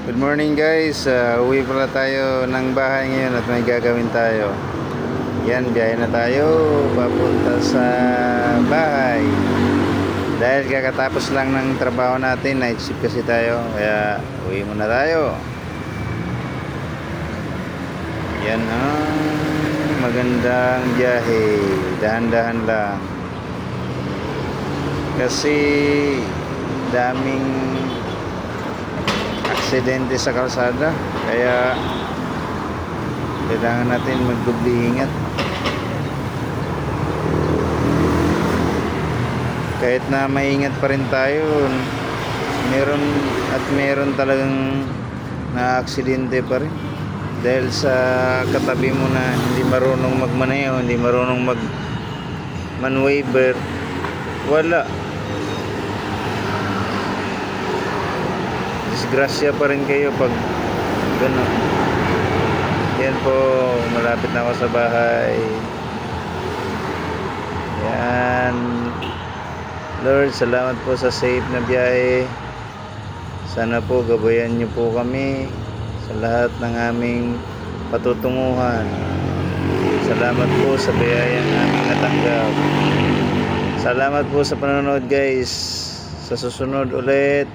Good morning guys, uwi pala tayo ng bahay ngayon at may gagawin tayo. Yan, biyahe na tayo papunta sa bahay. Dahil kakatapos lang ng trabaho natin, night shift kasi tayo, kaya uwi muna tayo. Yan ang magandang biyahe, dahan-dahan lang. Kasi daming aksidente sa kalsada, kaya kailangan natin magdubli ingat. Kahit na maingat pa rin tayo, meron talagang na aksidente pa rin dahil sa katabi mo na hindi marunong magmaneho, hindi marunong maneuver, wala, disgrasya pa rin kayo pag gano'n. Yan po, malapit na ako sa bahay. Yan, Lord, salamat po sa safe na biyahe. Sana po gabayan niyo po kami sa lahat ng aming patutunguhan. Salamat po sa biyayang aming natanggap. Salamat po sa panonood guys. Sa susunod ulit,